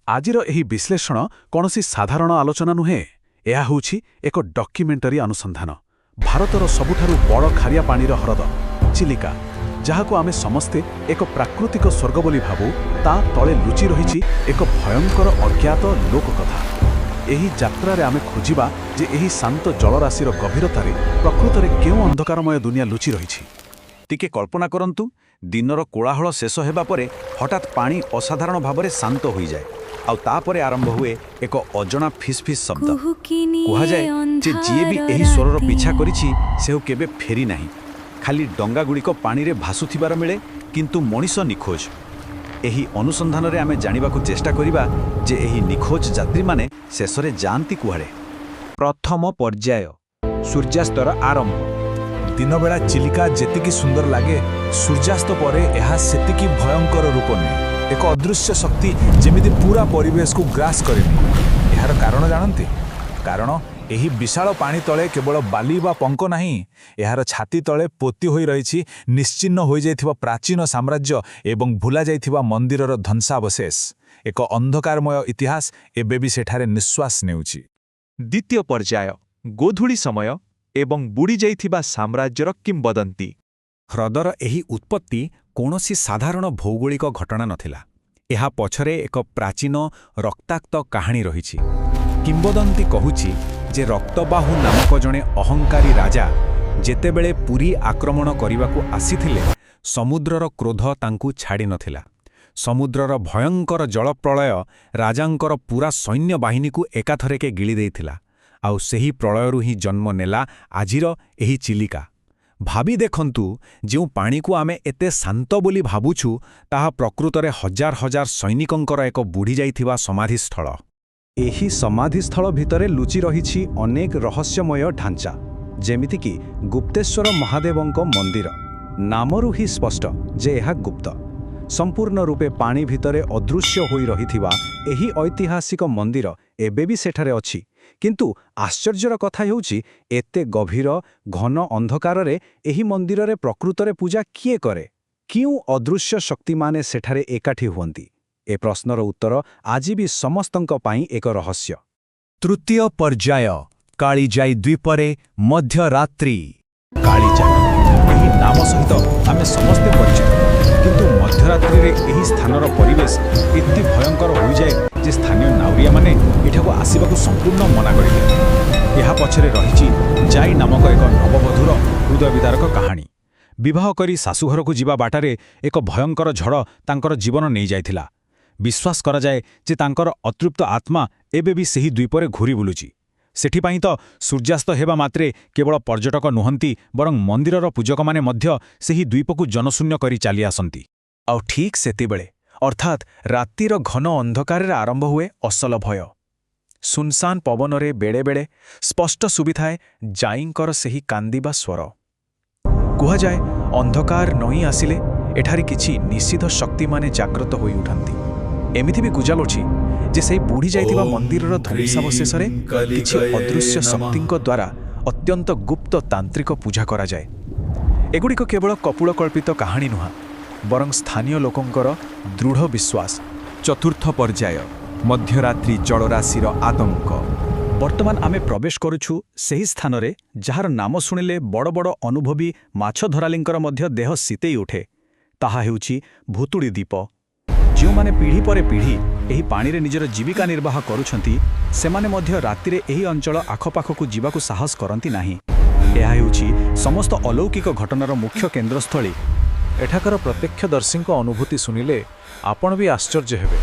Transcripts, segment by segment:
ଆଜିର ଏହି ବିଶ୍ଳେଷଣ କୌଣସି ସାଧାରଣ ଆଲୋଚନା ନୁହେଁ। ଏହା ହେଉଛି ଏକ ଡକ୍ୟୁମେଣ୍ଟାରୀ ଅନୁସନ୍ଧାନ। ଭାରତର ସବୁଠାରୁ ବଡ଼ ଖାରିଆ ପାଣିର ହ୍ରଦ ଚିଲିକା, ଯାହାକୁ ଆମେ ସମସ୍ତେ ଏକ ପ୍ରାକୃତିକ ସ୍ୱର୍ଗ ବୋଲି ଭାବୁ, ତା ତଳେ ଲୁଚି ରହିଛି ଏକ ଭୟଙ୍କର ଅଜ୍ଞାତ ଲୋକକଥା। ଏହି ଯାତ୍ରାରେ ଆମେ ଖୋଜିବା ଯେ ଏହି ଶାନ୍ତ ଜଳରାଶିର ଗଭୀରତାରେ ପ୍ରକୃତରେ କେଉଁ ଅନ୍ଧକାରମୟ ଦୁନିଆ ଲୁଚି ରହିଛି। ଟିକେ କଳ୍ପନା କରନ୍ତୁ, ଦିନର କୋଳାହଳ ଶେଷ ହେବା ପରେ ହଠାତ୍ ପାଣି ଅସାଧାରଣ ଭାବରେ ଶାନ୍ତ ହୋଇଯାଏ, ଆଉ ତାପରେ ଆରମ୍ଭ ହୁଏ ଏକ ଅଜଣା ଫିସ୍ ଫିସ୍ ଶବ୍ଦ। କୁହାଯାଏ ଯେ ଯିଏ ବି ଏହି ସ୍ୱରର ପିଛା କରିଛି ସେ କେବେ ଫେରି ନାହିଁ। ଖାଲି ଡଙ୍ଗାଗୁଡ଼ିକ ପାଣିରେ ଭାସୁଥିବାର ମିଳେ, କିନ୍ତୁ ମଣିଷ ନିଖୋଜ। ଏହି ଅନୁସନ୍ଧାନରେ ଆମେ ଜାଣିବାକୁ ଚେଷ୍ଟା କରିବା ଯେ ଏହି ନିଖୋଜ ଯାତ୍ରୀମାନେ ଶେଷରେ ଯାଆନ୍ତି କୁଆଡ଼େ। ପ୍ରଥମ ପର୍ଯ୍ୟାୟ, ସୂର୍ଯ୍ୟାସ୍ତର ଆରମ୍ଭ। ଦିନବେଳା ଚିଲିକା ଯେତିକି ସୁନ୍ଦର ଲାଗେ, ସୂର୍ଯ୍ୟାସ୍ତ ପରେ ଏହା ସେତିକି ଭୟଙ୍କର ରୂପ ନିଏ। ଏକ ଅଦୃଶ୍ୟ ଶକ୍ତି ଯେମିତି ପୁରା ପରିବେଶକୁ ଗ୍ରାସ କରିନିଏ। ଏହାର କାରଣ ଜାଣନ୍ତି? କାରଣ ଏହି ବିଶାଳ ପାଣି ତଳେ କେବଳ ବାଲି ବା ପଙ୍କ ନାହିଁ, ଏହାର ଛାତି ତଳେ ପୋତି ହୋଇ ରହିଛି ନିଶ୍ଚିହ୍ନ ହୋଇଯାଇଥିବା ପ୍ରାଚୀନ ସାମ୍ରାଜ୍ୟ ଏବଂ ଭୁଲାଯାଇଥିବା ମନ୍ଦିରର ଧ୍ୱଂସାବଶେଷ। ଏକ ଅନ୍ଧକାରମୟ ଇତିହାସ ଏବେ ବି ସେଠାରେ ନିଶ୍ୱାସ ନେଉଛି। ଦ୍ୱିତୀୟ ପର୍ଯ୍ୟାୟ, ଗୋଧୂଳି ସମୟ ଏବଂ ବୁଡ଼ିଯାଇଥିବା ସାମ୍ରାଜ୍ୟର କିମ୍ବଦନ୍ତୀ। ହ୍ରଦର ଏହି ଉତ୍ପତ୍ତି କୌଣସି ସାଧାରଣ ଭୌଗୋଳିକ ଘଟଣା ନଥିଲା। ଏହା ପଛରେ ଏକ ପ୍ରାଚୀନ ରକ୍ତାକ୍ତ କାହାଣୀ ରହିଛି। କିମ୍ବଦନ୍ତୀ କହୁଛି ଯେ ରକ୍ତବାହୁ ନାମକ ଜଣେ ଅହଙ୍କାରୀ ରାଜା ଯେତେବେଳେ ପୁରୀ ଆକ୍ରମଣ କରିବାକୁ ଆସିଥିଲେ, ସମୁଦ୍ରର କ୍ରୋଧ ତାଙ୍କୁ ଛାଡ଼ି ନଥିଲା। ସମୁଦ୍ରର ଭୟଙ୍କର ଜଳପ୍ରଳୟ ରାଜାଙ୍କର ପୂରା ସୈନ୍ୟବାହିନୀକୁ ଏକାଥରକେ ଗିଳି ଦେଇଥିଲା, ଆଉ ସେହି ପ୍ରଳୟରୁ ହିଁ ଜନ୍ମ ନେଲା ଆଜିର ଏହି ଚିଲିକା। ଭାବି ଦେଖନ୍ତୁ, ଯେଉଁ ପାଣିକୁ ଆମେ ଏତେ ଶାନ୍ତ ବୋଲି ଭାବୁଛୁ, ତାହା ପ୍ରକୃତରେ ହଜାର ହଜାର ସୈନିକଙ୍କର ଏକ ବୁଡ଼ିଯାଇଥିବା ସମାଧିସ୍ଥଳ। ଏହି ସମାଧିସ୍ଥଳ ଭିତରେ ଲୁଚି ରହିଛି ଅନେକ ରହସ୍ୟମୟ ଢାଞ୍ଚା, ଯେମିତିକି ଗୁପ୍ତେଶ୍ୱର ମହାଦେବଙ୍କ ମନ୍ଦିର। ନାମରୁ ହିଁ ସ୍ପଷ୍ଟ ଯେ ଏହା ଗୁପ୍ତ। ସମ୍ପୂର୍ଣ୍ଣ ରୂପେ ପାଣି ଭିତରେ ଅଦୃଶ୍ୟ ହୋଇ ରହିଥିବା ଏହି ଐତିହାସିକ ମନ୍ଦିର ଏବେ ବି ସେଠାରେ ଅଛି। କିନ୍ତୁ ଆଶ୍ଚର୍ଯ୍ୟର କଥା ହେଉଛି, ଏତେ ଗଭୀର ଘନ ଅନ୍ଧକାରରେ ଏହି ମନ୍ଦିରରେ ପ୍ରକୃତରେ ପୂଜା କିଏ କରେ? କେଉଁ ଅଦୃଶ୍ୟ ଶକ୍ତିମାନେ ସେଠାରେ ଏକାଠି ହୁଅନ୍ତି? ଏ ପ୍ରଶ୍ନର ଉତ୍ତର ଆଜି ବି ସମସ୍ତଙ୍କ ପାଇଁ ଏକ ରହସ୍ୟ। ତୃତୀୟ ପର୍ଯ୍ୟାୟ, କାଳିଜାଇ ଦ୍ୱୀପରେ ମଧ୍ୟରାତ୍ରି। କାଳିଜାଇ, ଏହି ନାମ ସହିତ ଆମେ ସମସ୍ତେ ପରିଚିତ, କିନ୍ତୁ ମଧ୍ୟରାତ୍ରିରେ ଏହି ସ୍ଥାନର ପରିବେଶ ଏତେ ଭୟଙ୍କର ହୋଇଯାଏ ଯେ ସ୍ଥାନୀୟ ନାଉରିଆମାନେ ଏଠାକୁ ଆସିବାକୁ ସମ୍ପୂର୍ଣ୍ଣ ମନା କରିଦିଅନ୍ତି। ଏହା ପଛରେ ରହିଛି ଜାଇ ନାମକ ଏକ ନବବଧୂର ହୃଦୟବିଦାରକ କାହାଣୀ। ବିବାହ କରି ଶାଶୁଘରକୁ ଯିବା ବାଟରେ ଏକ ଭୟଙ୍କର ଝଡ଼ ତାଙ୍କର ଜୀବନ ନେଇଯାଇଥିଲା। ବିଶ୍ୱାସ କରାଯାଏ ଯେ ତାଙ୍କର ଅତୃପ୍ତ ଆତ୍ମା ଏବେ ବି ସେହି ଦ୍ୱୀପରେ ଘୁରି ବୁଲୁଛି। ସେଥିପାଇଁ ତ ସୂର୍ଯ୍ୟାସ୍ତ ହେବା ମାତ୍ରେ କେବଳ ପର୍ଯ୍ୟଟକ ନୁହନ୍ତି, ବରଂ ମନ୍ଦିରର ପୂଜକମାନେ ମଧ୍ୟ ସେହି ଦ୍ୱୀପକୁ ଜନଶୂନ୍ୟ କରି ଚାଲି ଆସନ୍ତି। ଆଉ ଠିକ୍ ସେତିବେଳେ, ଅର୍ଥାତ୍ ରାତିର ଘନ ଅନ୍ଧକାରରେ ଆରମ୍ଭ ହୁଏ ଅସଲ ଭୟ। ସୁନସାନ ପବନରେ ବେଳେବେଳେ ସ୍ପଷ୍ଟ ଶୁଭିଥାଏ ଜାଇଙ୍କର ସେହି କାନ୍ଦିବା ସ୍ୱର। କୁହାଯାଏ, ଅନ୍ଧକାର ନଇଁ ଆସିଲେ ଏଠାରେ କିଛି ନିଷିଦ୍ଧ ଶକ୍ତିମାନେ ଜାଗ୍ରତ ହୋଇ ଉଠନ୍ତି। ଏମିତି ବି ଗୁଜବ ଅଛି ଯେ ସେହି ବୁଢ଼ି ଯାଇଥିବା ମନ୍ଦିରର ଧ୍ୱଂସାବଶେଷରେ କିଛି ଅଦୃଶ୍ୟ ଶକ୍ତିଙ୍କ ଦ୍ୱାରା ଅତ୍ୟନ୍ତ ଗୁପ୍ତ ତାନ୍ତ୍ରିକ ପୂଜା କରାଯାଏ। ଏଗୁଡ଼ିକ କେବଳ କପୋଳକଳ୍ପିତ କାହାଣୀ ନୁହେଁ, ବରଂ ସ୍ଥାନୀୟ ଲୋକଙ୍କର ଦୃଢ଼ ବିଶ୍ୱାସ। ଚତୁର୍ଥ ପର୍ଯ୍ୟାୟ, ମଧ୍ୟରାତ୍ରି ଜଳରାଶିର ଆତଙ୍କ। ବର୍ତ୍ତମାନ ଆମେ ପ୍ରବେଶ କରୁଛୁ ସେହି ସ୍ଥାନରେ ଯାହାର ନାମ ଶୁଣିଲେ ବଡ଼ ବଡ଼ ଅନୁଭବୀ ମାଛ ଧରାଳୀଙ୍କର ମଧ୍ୟ ଦେହ ଶୀତେଇ ଉଠେ। ତାହା ହେଉଛି ଭୁତୁଡ଼ି ଦ୍ୱୀପ। ଯେଉଁମାନେ ପିଢ଼ି ପରେ ପିଢ଼ି ଏହି ପାଣିରେ ନିଜର ଜୀବିକା ନିର୍ବାହ କରୁଛନ୍ତି, ସେମାନେ ମଧ୍ୟ ରାତିରେ ଏହି ଅଞ୍ଚଳ ଆଖପାଖକୁ ଯିବାକୁ ସାହସ କରନ୍ତି ନାହିଁ। ଏହା ହେଉଛି ସମସ୍ତ ଅଲୌକିକ ଘଟଣାର ମୁଖ୍ୟ କେନ୍ଦ୍ରସ୍ଥଳୀ। ଏଠାକାର ପ୍ରତ୍ୟକ୍ଷଦର୍ଶୀଙ୍କ ଅନୁଭୂତି ଶୁଣିଲେ ଆପଣ ବି ଆଶ୍ଚର୍ଯ୍ୟ ହେବେ।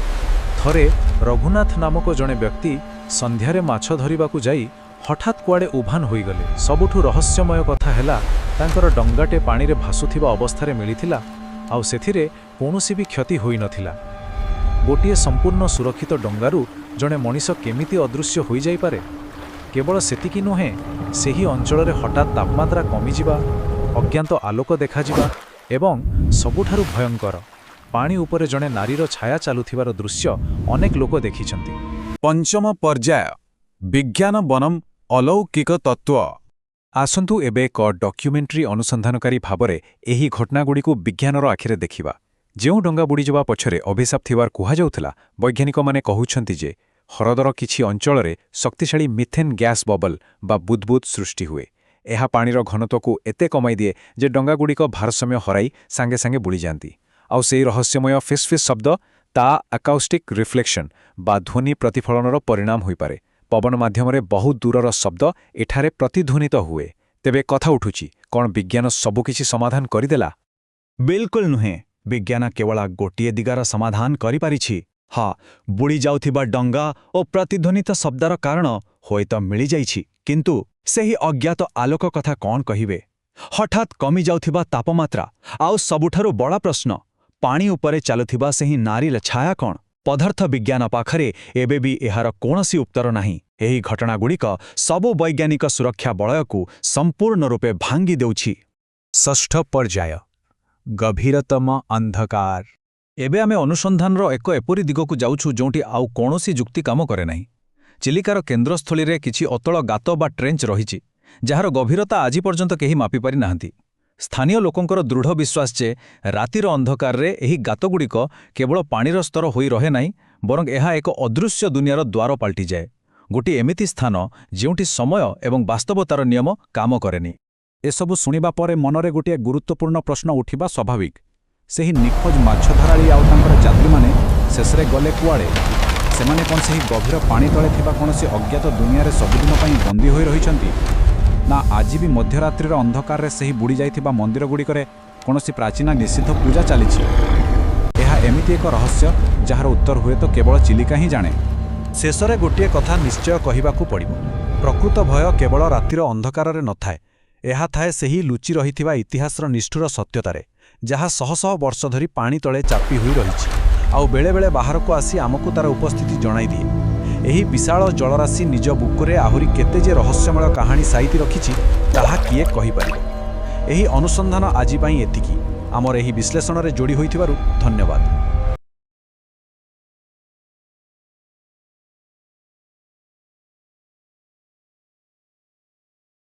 ଥରେ ରଘୁନାଥ ନାମକ ଜଣେ ବ୍ୟକ୍ତି ସନ୍ଧ୍ୟାରେ ମାଛ ଧରିବାକୁ ଯାଇ ହଠାତ୍ କୁଆଡ଼େ ଉଭାନ ହୋଇଗଲେ। ସବୁଠୁ ରହସ୍ୟମୟ କଥା ହେଲା, ତାଙ୍କର ଡଙ୍ଗାଟେ ପାଣିରେ ଭାସୁଥିବା ଅବସ୍ଥାରେ ମିଳିଥିଲା, ଆଉ ସେଥିରେ କୌଣସି ବି କ୍ଷତି ହୋଇନଥିଲା। ଗୋଟିଏ ସମ୍ପୂର୍ଣ୍ଣ ସୁରକ୍ଷିତ ଡଙ୍ଗାରୁ ଜଣେ ମଣିଷ କେମିତି ଅଦୃଶ୍ୟ ହୋଇଯାଇପାରେ? କେବଳ ସେତିକି ନୁହେଁ, ସେହି ଅଞ୍ଚଳରେ ହଠାତ୍ ତାପମାତ୍ରା କମିଯିବା, ଅଜ୍ଞାତ ଆଲୋକ ଦେଖାଯିବା ଏବଂ ସବୁଠାରୁ ଭୟଙ୍କର, ପାଣି ଉପରେ ଜଣେ ନାରୀର ଛାୟା ଚାଲୁଥିବାର ଦୃଶ୍ୟ ଅନେକ ଲୋକ ଦେଖିଛନ୍ତି। ପଞ୍ଚମ ପର୍ଯ୍ୟାୟ, ବିଜ୍ଞାନ ବନମ୍ ଅଲୌକିକ ତତ୍ତ୍ୱ। ଆସନ୍ତୁ ଏବେ ଏକ ଡକ୍ୟୁମେଣ୍ଟାରୀ ଅନୁସନ୍ଧାନକାରୀ ଭାବରେ ଏହି ଘଟଣାଗୁଡ଼ିକୁ ବିଜ୍ଞାନର ଆଖିରେ ଦେଖିବା। ଯେଉଁ ଡଙ୍ଗା ବୁଡ଼ିଯିବା ପଛରେ ଅଭିଶାପ ଥିବାର କୁହାଯାଉଥିଲା, ବୈଜ୍ଞାନିକମାନେ କହୁଛନ୍ତି ଯେ ହ୍ରଦର କିଛି ଅଞ୍ଚଳରେ ଶକ୍ତିଶାଳୀ ମିଥେନ୍ ଗ୍ୟାସ୍ ବବଲ୍ ବା ବୁଦ୍ବୁଦ୍ ସୃଷ୍ଟି ହୁଏ। ଏହା ପାଣିର ଘନତ୍ୱକୁ ଏତେ କମାଇ ଦିଏ ଯେ ଡଙ୍ଗାଗୁଡ଼ିକ ଭାରସାମ୍ୟ ହରାଇ ସାଙ୍ଗେ ସାଙ୍ଗେ ବୁଡ଼ିଯାଆନ୍ତି। ଆଉ ସେହି ରହସ୍ୟମୟ ଫିସ୍ ଫିସ୍ ଶବ୍ଦ ତା ଆକାଉଷ୍ଟିକ୍ ରିଫ୍ଲେକ୍ସନ୍ ବା ଧ୍ୱନି ପ୍ରତିଫଳନର ପରିଣାମ ହୋଇପାରେ। ପବନ ମାଧ୍ୟମରେ ବହୁ ଦୂରର ଶବ୍ଦ ଏଠାରେ ପ୍ରତିଧ୍ୱନିତ ହୁଏ। ତେବେ କଥା ଉଠୁଛି, କ'ଣ ବିଜ୍ଞାନ ସବୁକିଛି ସମାଧାନ କରିଦେଲା? ବିଲକୁଲ ନୁହେଁ। ବିଜ୍ଞାନ କେବଳ ଗୋଟିଏ ଦିଗର ସମାଧାନ କରିପାରିଛି। ହଁ, ବୁଡ଼ି ଯାଉଥିବା ଡଙ୍ଗା ଓ ପ୍ରତିଧ୍ୱନିତ ଶବ୍ଦର କାରଣ ହୁଏତ ମିଳିଯାଇଛି, କିନ୍ତୁ ସେହି ଅଜ୍ଞାତ ଆଲୋକ କଥା କ'ଣ କହିବେ? ହଠାତ୍ କମିଯାଉଥିବା ତାପମାତ୍ରା, ଆଉ ସବୁଠାରୁ ବଡ଼ ପ୍ରଶ୍ନ, ପାଣି ଉପରେ ଚାଲୁଥିବା ସେହି ନାରୀର ଛାୟା କ'ଣ? ପଦାର୍ଥ ବିଜ୍ଞାନ ପାଖରେ ଏବେ ବି ଏହାର କୌଣସି ଉତ୍ତର ନାହିଁ। ଏହି ଘଟଣାଗୁଡ଼ିକ ସବୁ ବୈଜ୍ଞାନିକ ସୁରକ୍ଷା ବଳୟକୁ ସମ୍ପୂର୍ଣ୍ଣ ରୂପେ ଭାଙ୍ଗି ଦେଉଛି। ଷଷ୍ଠ ପର୍ଯ୍ୟାୟ, ଗଭୀରତମ ଅନ୍ଧକାର। ଏବେ ଆମେ ଅନୁସନ୍ଧାନର ଏକ ଏପରି ଦିଗକୁ ଯାଉଛୁ ଯେଉଁଠି ଆଉ କୌଣସି ଯୁକ୍ତି କାମ କରେ ନାହିଁ। ଚିଲିକାର କେନ୍ଦ୍ରସ୍ଥଳୀରେ କିଛି ଅତଳ ଗାତ ବା ଟ୍ରେଞ୍ଚ ରହିଛି, ଯାହାର ଗଭୀରତା ଆଜି ପର୍ଯ୍ୟନ୍ତ କେହି ମାପିପାରି ନାହାନ୍ତି। ସ୍ଥାନୀୟ ଲୋକଙ୍କର ଦୃଢ଼ ବିଶ୍ୱାସ ଯେ ରାତିର ଅନ୍ଧକାରରେ ଏହି ଗାତଗୁଡ଼ିକ କେବଳ ପାଣିର ସ୍ତର ହୋଇ ରହେ ନାହିଁ, ବରଂ ଏହା ଏକ ଅଦୃଶ୍ୟ ଦୁନିଆର ଦ୍ୱାର ପାଲଟିଯାଏ। ଗୋଟିଏ ଏମିତି ସ୍ଥାନ ଯେଉଁଠି ସମୟ ଏବଂ ବାସ୍ତବତାର ନିୟମ କାମ କରେନି। ଏସବୁ ଶୁଣିବା ପରେ ମନରେ ଗୋଟିଏ ଗୁରୁତ୍ୱପୂର୍ଣ୍ଣ ପ୍ରଶ୍ନ ଉଠିବା ସ୍ୱାଭାବିକ। ସେହି ନିଖୋଜ ମାଛ ଧରାଳି ଆଉ ତାଙ୍କର ଯାତ୍ରୀମାନେ ଶେଷରେ ଗଲେ କୁଆଡ଼େ? ସେମାନେ କ'ଣ ସେହି ଗଭୀର ପାଣି ତଳେ ଥିବା କୌଣସି ଅଜ୍ଞାତ ଦୁନିଆରେ ସବୁଦିନ ପାଇଁ ବନ୍ଦୀ ହୋଇ ରହିଛନ୍ତି? ନା ଆଜି ବି ମଧ୍ୟରାତ୍ରିର ଅନ୍ଧକାରରେ ସେହି ବୁଡ଼ିଯାଇଥିବା ମନ୍ଦିରଗୁଡ଼ିକରେ କୌଣସି ପ୍ରାଚୀନ ନିଷିଦ୍ଧ ପୂଜା ଚାଲିଛି? ଏହା ଏମିତି ଏକ ରହସ୍ୟ ଯାହାର ଉତ୍ତର ହୁଏତ କେବଳ ଚିଲିକା ହିଁ ଜାଣେ। ଶେଷରେ ଗୋଟିଏ କଥା ନିଶ୍ଚୟ କହିବାକୁ ପଡ଼ିବ। ପ୍ରକୃତ ଭୟ କେବଳ ରାତିର ଅନ୍ଧକାରରେ ନଥାଏ। ଏହା ଥାଏ ସେହି ଲୁଚି ରହିଥିବା ଇତିହାସର ନିଷ୍ଠୁର ସତ୍ୟତାରେ, ଯାହା ଶହ ଶହ ବର୍ଷ ଧରି ପାଣି ତଳେ ଚାପି ହୋଇ ରହିଛି, ଆଉ ବେଳେବେଳେ ବାହାରକୁ ଆସି ଆମକୁ ତାର ଉପସ୍ଥିତି ଜଣାଇଦିଏ। ଏହି ବିଶାଳ ଜଳରାଶି ନିଜ ବୁକୁରେ ଆହୁରି କେତେ ଯେ ରହସ୍ୟମୟ କାହାଣୀ ସାଇତି ରଖିଛି, ତାହା କିଏ କହିପାରିବ? ଏହି ଅନୁସନ୍ଧାନ ଆଜି ପାଇଁ ଏତିକି। ଆମର ଏହି ବିଶ୍ଳେଷଣରେ ଯୋଡ଼ି ହୋଇଥିବାରୁ ଧନ୍ୟବାଦ।